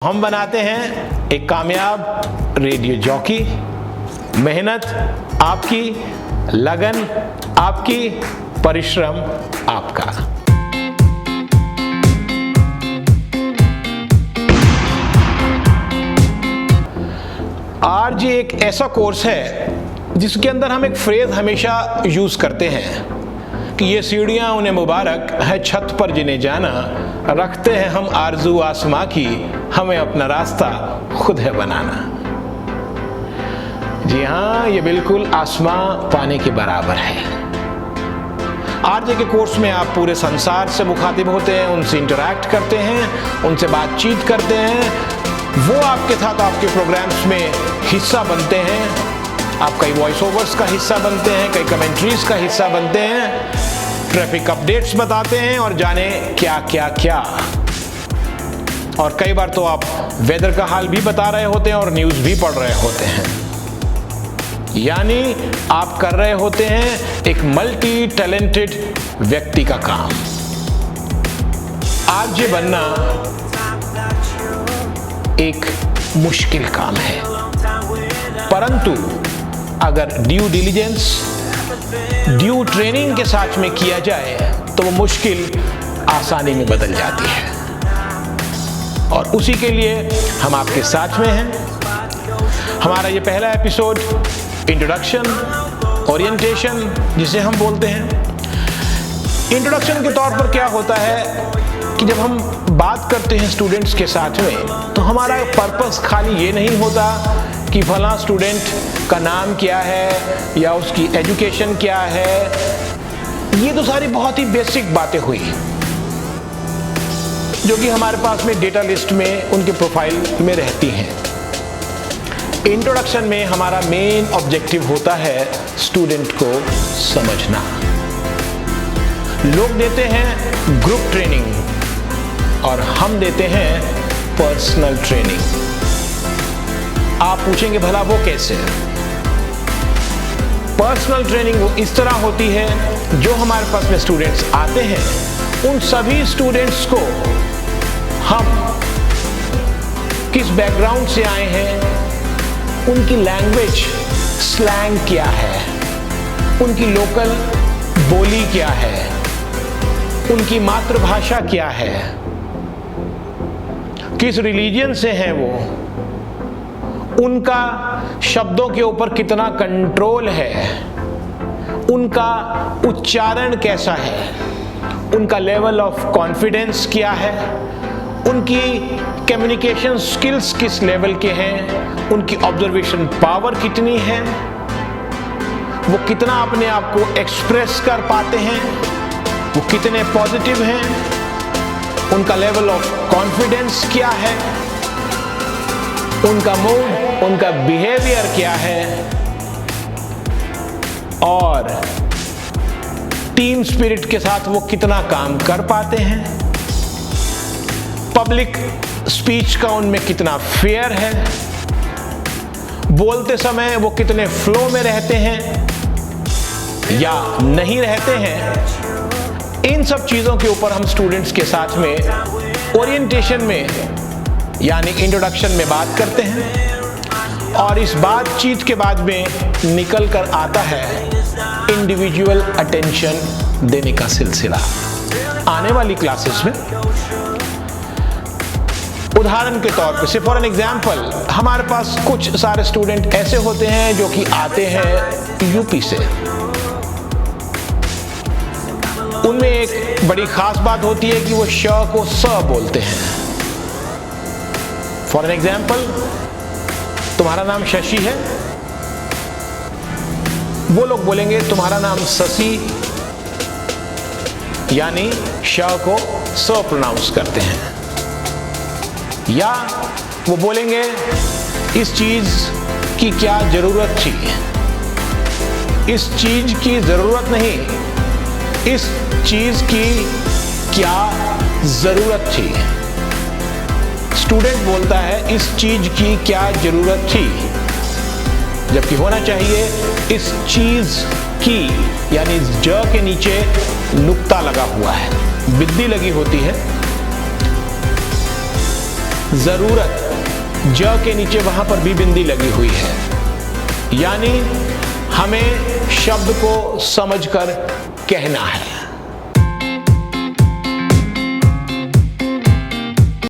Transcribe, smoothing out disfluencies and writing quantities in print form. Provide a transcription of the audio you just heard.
हम बनाते हैं एक कामयाब रेडियो जॉकी। मेहनत आपकी, लगन आपकी, परिश्रम आपका। आरजे एक ऐसा कोर्स है जिसके अंदर हम एक फ्रेज हमेशा यूज करते हैं कि ये सीढ़ियां उन्हें मुबारक है छत पर जिन्हें जाना, रखते हैं हम आरज़ू आसमां की, हमें अपना रास्ता खुद है बनाना। जी हाँ, ये बिल्कुल आसमां पाने के बराबर है। आरजे के कोर्स में आप पूरे संसार से मुखातिब होते हैं, उनसे इंटरैक्ट करते हैं, उनसे बातचीत करते हैं, वो आपके साथ आपके प्रोग्राम्स में हिस्सा बनते हैं। आप कई वॉइस ओवर्स का हिस्सा बनते हैं, कई कमेंट्रीज का हिस्सा बनते हैं, ट्रैफिक अपडेट्स बताते हैं और जाने क्या क्या क्या। और कई बार तो आप वेदर का हाल भी बता रहे होते हैं और न्यूज़ भी पढ़ रहे होते हैं। यानी आप कर रहे होते हैं एक मल्टी टैलेंटेड व्यक्ति का काम। आरजे बनना एक मुश्किल काम है, परंतु अगर ड्यू डिलिजेंस, ड्यू ट्रेनिंग के साथ में किया जाए तो वो मुश्किल आसानी में बदल जाती है। और उसी के लिए हम आपके साथ में हैं। हमारा ये पहला एपिसोड इंट्रोडक्शन, ओरिएंटेशन जिसे हम बोलते हैं। इंट्रोडक्शन के तौर पर क्या होता है कि जब हम बात करते हैं स्टूडेंट्स के साथ में तो हमारा पर्पस खाली ये नहीं होता कि फला स्टूडेंट का नाम क्या है या उसकी एजुकेशन क्या है। ये तो सारी बहुत ही बेसिक बातें हुई जो कि हमारे पास में डेटा लिस्ट में उनके प्रोफाइल में रहती हैं। इंट्रोडक्शन में हमारा मेन ऑब्जेक्टिव होता है स्टूडेंट को समझना। लोग देते हैं ग्रुप ट्रेनिंग और हम देते हैं पर्सनल ट्रेनिंग। आप पूछेंगे भला वो कैसे? पर्सनल ट्रेनिंग वो इस तरह होती है, जो हमारे पास में स्टूडेंट्स आते हैं उन सभी स्टूडेंट्स को हम किस बैकग्राउंड से आए हैं, उनकी लैंग्वेज स्लैंग क्या है, उनकी लोकल बोली क्या है, उनकी मातृभाषा क्या है, किस रिलीजन से हैं वो, उनका शब्दों के ऊपर कितना कंट्रोल है, उनका उच्चारण कैसा है, उनका लेवल ऑफ कॉन्फिडेंस क्या है, उनकी कम्युनिकेशन स्किल्स किस लेवल के हैं, उनकी ऑब्जर्वेशन पावर कितनी है, वो कितना अपने आप को एक्सप्रेस कर पाते हैं, वो कितने पॉजिटिव हैं, उनका लेवल ऑफ कॉन्फिडेंस क्या है, उनका मूड, उनका बिहेवियर क्या है, और टीम स्पिरिट के साथ वो कितना काम कर पाते हैं, पब्लिक स्पीच का उनमें कितना फेयर है, बोलते समय वो कितने फ्लो में रहते हैं या नहीं रहते हैं। इन सब चीज़ों के ऊपर हम स्टूडेंट्स के साथ में ओरिएंटेशन में यानी इंट्रोडक्शन में बात करते हैं। और इस बातचीत के बाद में निकल कर आता है इंडिविजुअल अटेंशन देने का सिलसिला। आने वाली क्लासेस में उदाहरण के तौर पे, से फॉर एन एग्जाम्पल, हमारे पास कुछ सारे स्टूडेंट ऐसे होते हैं जो कि आते हैं यूपी से। उनमें एक बड़ी खास बात होती है कि वो श को स बोलते हैं। फॉर एन एग्जाम्पल, तुम्हारा नाम शशि है, वो लोग बोलेंगे तुम्हारा नाम शशि, यानी श को स प्रोनाउंस करते हैं। या वो बोलेंगे इस चीज की क्या जरूरत थी, इस चीज की जरूरत नहीं, इस चीज की क्या जरूरत थी। स्टूडेंट बोलता है इस चीज की क्या जरूरत थी, जबकि होना चाहिए इस चीज की, यानी ज के नीचे नुक्ता लगा हुआ है, बिंदी लगी होती है। जरूरत ज के नीचे वहां पर भी बिंदी लगी हुई है, यानी हमें शब्द को समझकर कहना है।